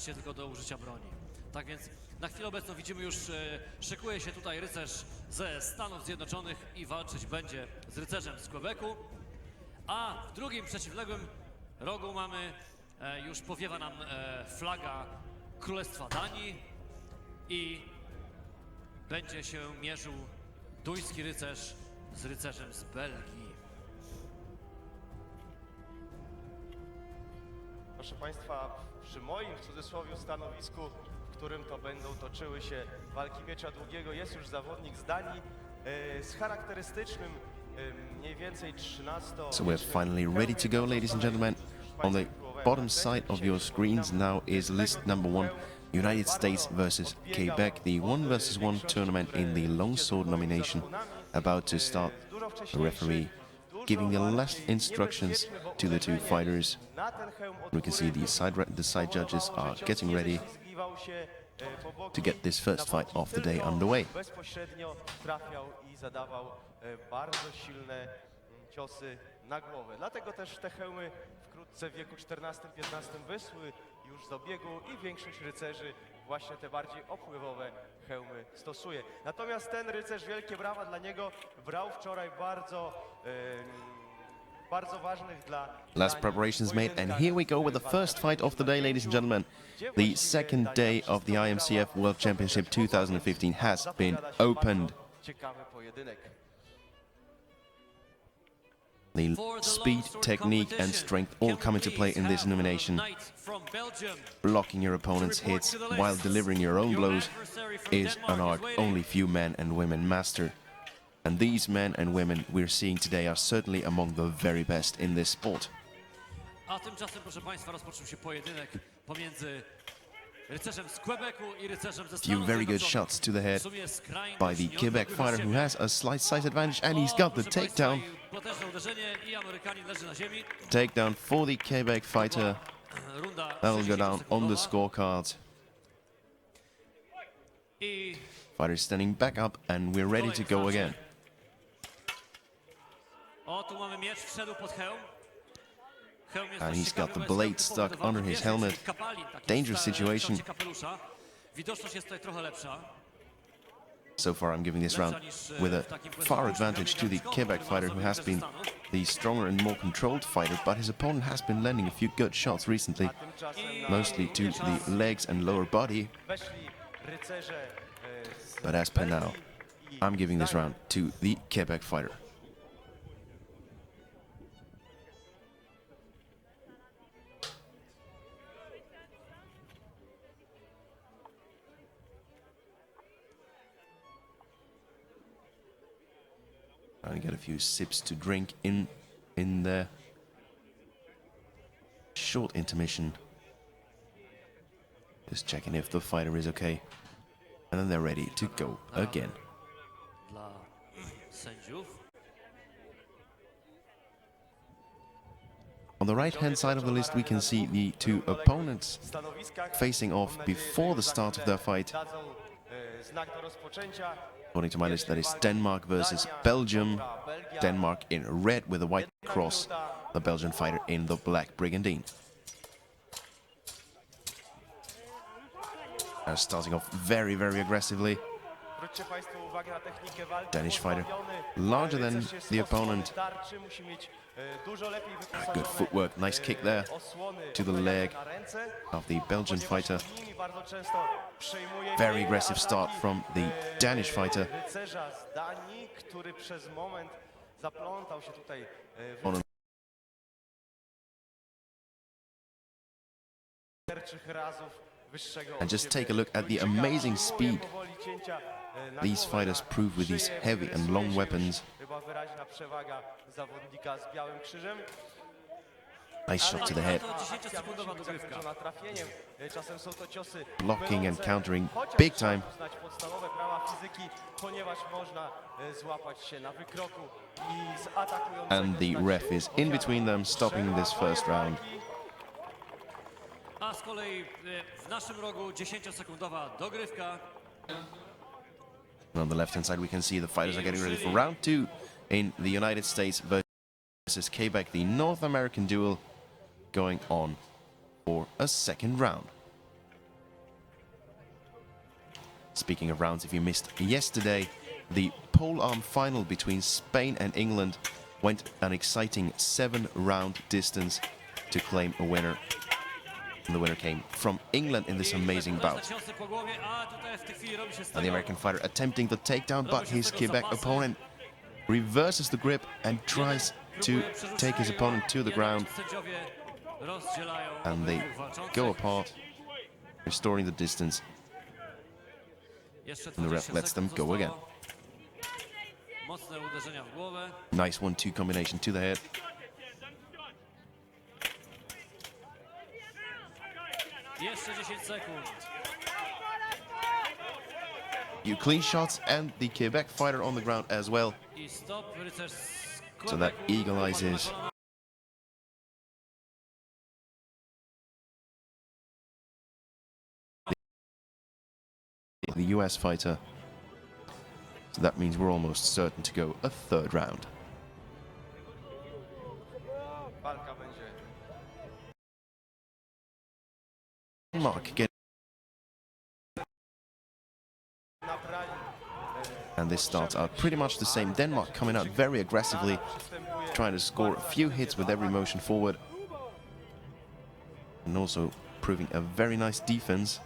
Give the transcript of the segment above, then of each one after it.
się tylko do użycia broni. Tak więc na chwilę obecną widzimy już, szykuje się tutaj rycerz ze Stanów Zjednoczonych i walczyć będzie z rycerzem z Quebecu. A w drugim przeciwległym rogu mamy, już powiewa nam flaga Królestwa Danii i będzie się mierzył duński rycerz z rycerzem z Belgii. Proszę Państwa, przy moim w cudzysłowie stanowisku, w którym to będą toczyły się walki miecza długiego, jest już zawodnik z Danii z charakterystycznym mniej więcej 13. So we're finally ready to go, ladies and gentlemen. On the bottom side of your screens now is list number 1, United States versus Quebec, the 1 versus 1 tournament in the Longsword nomination about to start. The referee giving the last instructions to the two fighters. We can see the side judges are getting ready to get this first fight of the day underway. Bezpośrednio trafiał i zadawał bardzo silne ciosy na głowę. Dlatego też te hełmy wkrótce w wieku 14-15 wyszły już z obiegu i większość rycerzy właśnie te bardziej opływowe hełmy stosuje. Natomiast ten rycerz, wielkie brawa dla niego, brał wczoraj bardzo ważnych dla Last preparations made, and here we go with the first fight of the day, ladies and gentlemen. The second day of the IMCF World Championship 2015 has been opened. Ciekawy pojedynek. The speed, technique and strength all come into play in this nomination. Blocking your opponent's hits while delivering your own blows is an art only few men and women master. And these men and women we're seeing today are certainly among the very best in this sport. A tymczasem, proszę Państwa, rozpoczął się pojedynek pomiędzy rycerzem z Quebecu i rycerzem ze Stanów Few very good shots to the head by the Quebec fighter, who has a slight size advantage, and he's got the takedown. Takedown for the Quebec fighter. That'll go down on the scorecard. Fighter standing back up, and we're ready to go again. O, tu mamy miecz, wszedł pod hełm. And he's got the blade stuck under his helmet. Dangerous situation. So far I'm giving this round with a far advantage to the Quebec fighter, who has been the stronger and more controlled fighter, but his opponent has been landing a few good shots recently, mostly to the legs and lower body. But as per now, I'm giving this round to the Quebec fighter. Trying to get a few sips to drink in the short intermission. Just checking if the fighter is okay. And then they're ready to go again. Dla sędziów. On the right-hand side of the list, we can see the two opponents facing off before the start of their fight. According to my list, that is Denmark versus Belgium. Denmark in red with a white cross, the Belgian fighter in the black brigandine. Starting off very, very aggressively. Danish fighter, larger than the opponent. Good footwork, nice kick there to the leg of the Belgian fighter. Very aggressive start from the Danish fighter. And just take a look at the amazing speed these fighters prove with these heavy and long weapons. Nice shot to the head. Blocking and countering big time. And the ref is in between them, stopping this first round. A z kolei w naszym rogu 10-sekundowa dogrywka. On the left-hand side, we can see the fighters are getting ready for round 2 in the United States versus Quebec, the North American duel, going on for a second round. speaking of rounds, if you missed yesterday, the polearm final between Spain and England went an exciting 7-round distance to claim a winner. And the winner came from England in this amazing bout. And the American fighter attempting the takedown, but his Quebec opponent reverses the grip and tries to take his opponent to the ground. And they go apart, restoring the distance. And the ref lets them go again. Nice 1-2 combination to the head. You clean shots and the Quebec fighter on the ground as well. So that equalizes. The US fighter. So that means we're almost certain to go a third round. Denmark get. And this starts out pretty much the same. Denmark coming out very aggressively, trying to score a few hits with every motion forward. And also proving a very nice defense.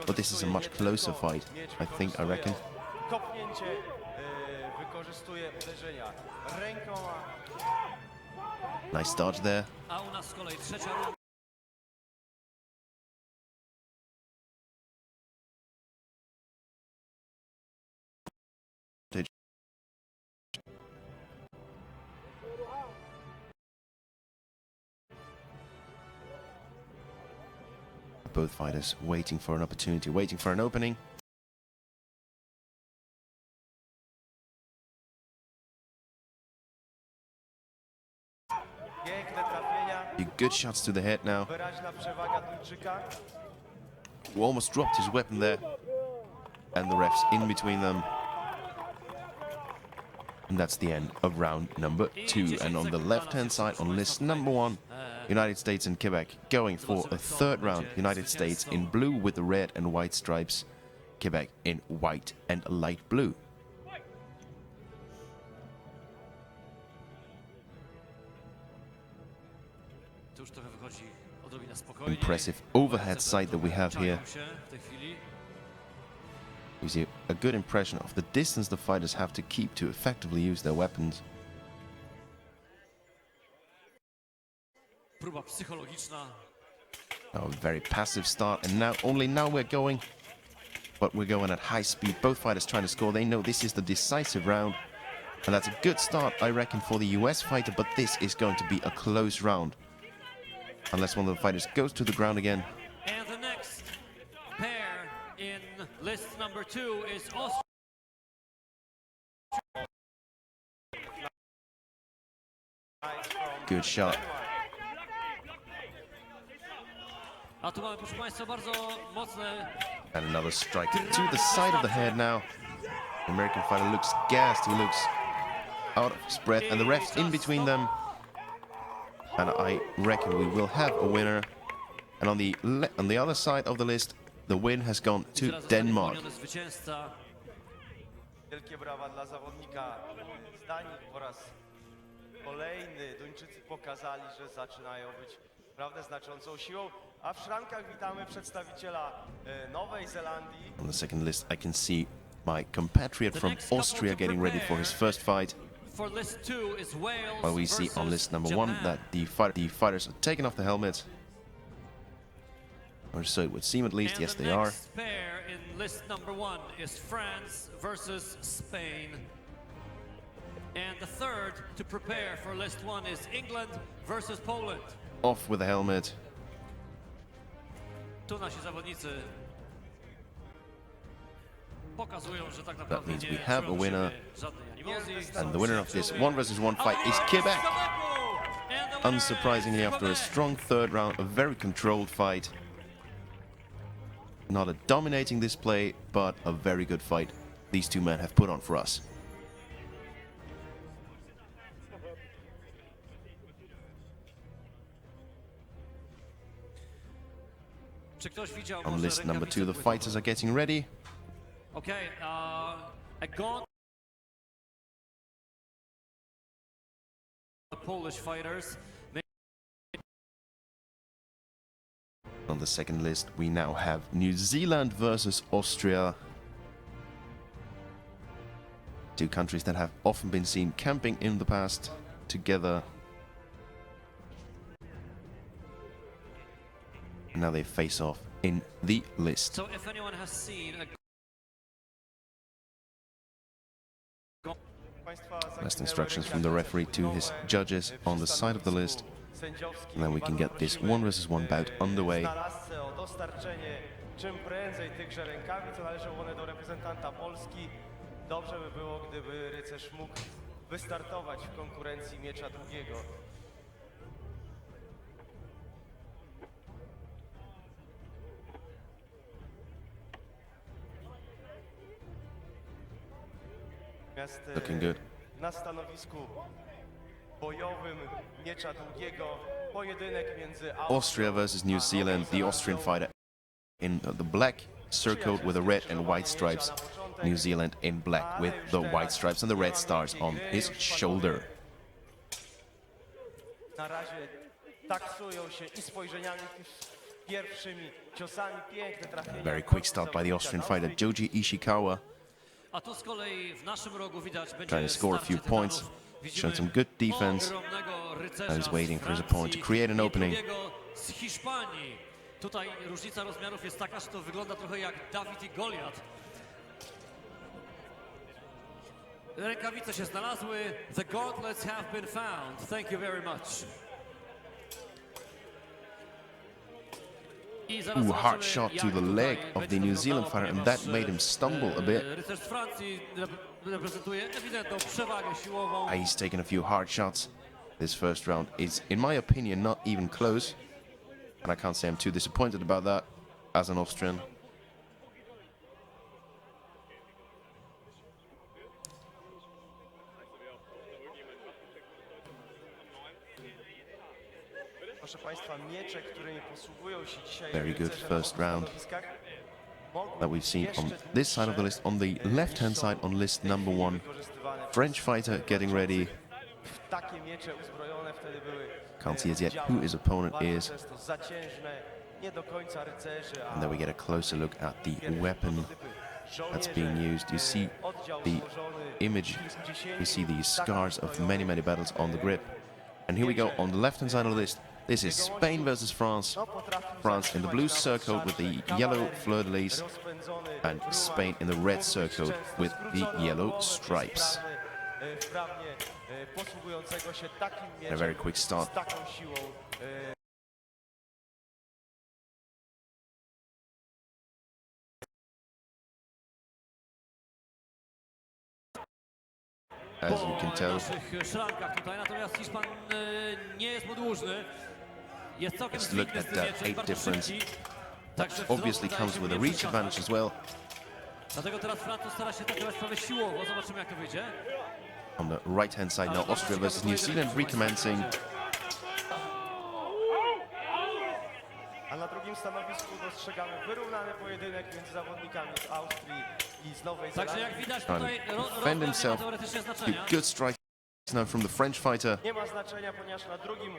But this is a much closer fight, I reckon. Nice dodge there. Both fighters waiting for an opportunity, waiting for an opening. Good shots to the head now. Who almost dropped his weapon there. And the refs in between them. And that's the end of round number 2. And on the left-hand side, on list number 1, United States and Quebec going for a third round. United States in blue with the red and white stripes. Quebec in white and light blue. Impressive overhead sight that we have here. Gives you a good impression of the distance the fighters have to keep to effectively use their weapons. Oh, very passive start, and now we're going, but we're going at high speed. Both fighters trying to score. They know this is the decisive round, and that's a good start, I reckon, for the US fighter, but this is going to be a close round. Unless one of the fighters goes to the ground again. And the next pair in list number 2 is Austria. Good shot. And another strike to the side of the head now. The American fighter looks gassed, he looks out of his breath, and the refs in between them. And I reckon we will have a winner. And on the other side of the list, the win has gone to Denmark. Wielkie brawa dla zawodnika z Danii po raz kolejny. Duńczycy pokazali, że zaczynają być naprawdę znaczącą siłą. A w szrankach witamy przedstawiciela Nowej Zelandii. On the second list, I can see my compatriot from Austria getting ready for his first fight. For list 2 is Wales. While we see on list number 1 that the fighters are taking off the helmets. Or so it would seem, at least. Yes, they are. The next pair in list number 1 is France versus Spain. And the third to prepare for list 1 is England versus Poland. Off with the helmet. Tu nasi zawodnicy pokazują, że tak That naprawdę means we nie have a czują winner. żadnej animozji. And the winner of this 1 versus 1 fight is Quebec. Unsurprisingly, after a strong third round, a very controlled fight. Not a dominating display, but a very good fight these two men have put on for us. On list number 2, the fighters are getting ready. Okay, a gaunt the Polish fighters. On the second list, we now have New Zealand versus Austria. Two countries that have often been seen camping in the past together. And now they face off in the list. So if anyone has seen a Last instructions from the referee to his judges on the side of the list. And then we can get this 1 versus 1 bout underway. Czym prędzej tychże rękawic, należą one do reprezentanta Polski. Dobrze by było, gdyby rycerz mógł wystartować w konkurencji miecza długiego. Looking good. Na stanowisku bojowym miecza długiego pojedynek między Austria versus New Zealand. The Austrian fighter in the black surcoat with the red and white stripes. New Zealand in black with the white stripes and the red stars on his shoulder. Na razie taksują się i spojrzeniami pierwszymi ciosami, piękne trafienia. Very quick start by the Austrian fighter Joji Ishikawa. A tu z kolei w naszym rogu widać Trying będzie to score a few points, showing some good defense. ogromnego rycerza And he's waiting for his z opponent to Francji create an i opening. drugiego z Hiszpanii. Tutaj różnica rozmiarów jest taka, że to wygląda trochę jak Dawid i Goliat. Rękawice się znalazły. The gauntlets have been found. Thank you very much. I zaraz Ooh, hard zobaczymy, shot to jak the tutaj leg of będzie the to New Zealand wyglądało, fighter, and ponieważ, that made him stumble a bit. rycerz z Francji reprezentuje ewidentną przewagę siłową. He's taken a few hard shots. This first round is, in my opinion, not even close. And I can't say I'm too disappointed about that as an Austrian. Proszę Państwa, miecze, którymi posługują się dzisiaj Very good rycerze first na round stanowiskach, mogą That we've seen jeszcze on this side of the list. On the left-hand side on list number 1, wykorzystywane French fighter getting ready. takie miecze uzbrojone wtedy były. Can't see as yet who his opponent Bardzo is. często zaciężne, nie do końca rycerzy, And then we get a closer look at the weapon that's being used. You see the image, you see the scars of many, many battles on the grip. And here we go on the left-hand side of the list. This is Spain versus France. France in the blue surcoat with the yellow fleur-de-lis, and Spain in the red surcoat with the yellow stripes. And a very quick start. As you can tell, naszych szrankach tutaj, natomiast Hiszpan nie jest podłużny. Jest całkiem let's look zwinny at z tym that mieczem, height bardzo difference. szybki. That Także obviously wzrost wydaje comes się with mu a nie reach przeszkadzać. advantage as well. Dlatego teraz Francuz stara się traktować sprawę siłowo. Zobaczymy, jak to wyjdzie. On the right-hand side now, Austria versus New Zealand recommencing. A na drugim stanowisku dostrzegamy wyrównany pojedynek między zawodnikami z Austrii i z Nowej Także Zelandii. jak widać Trying tutaj to defend rozmiar nie ma himself. teoretycznie znaczenia. Good strike now from the French fighter. Nie ma znaczenia, ponieważ na drugim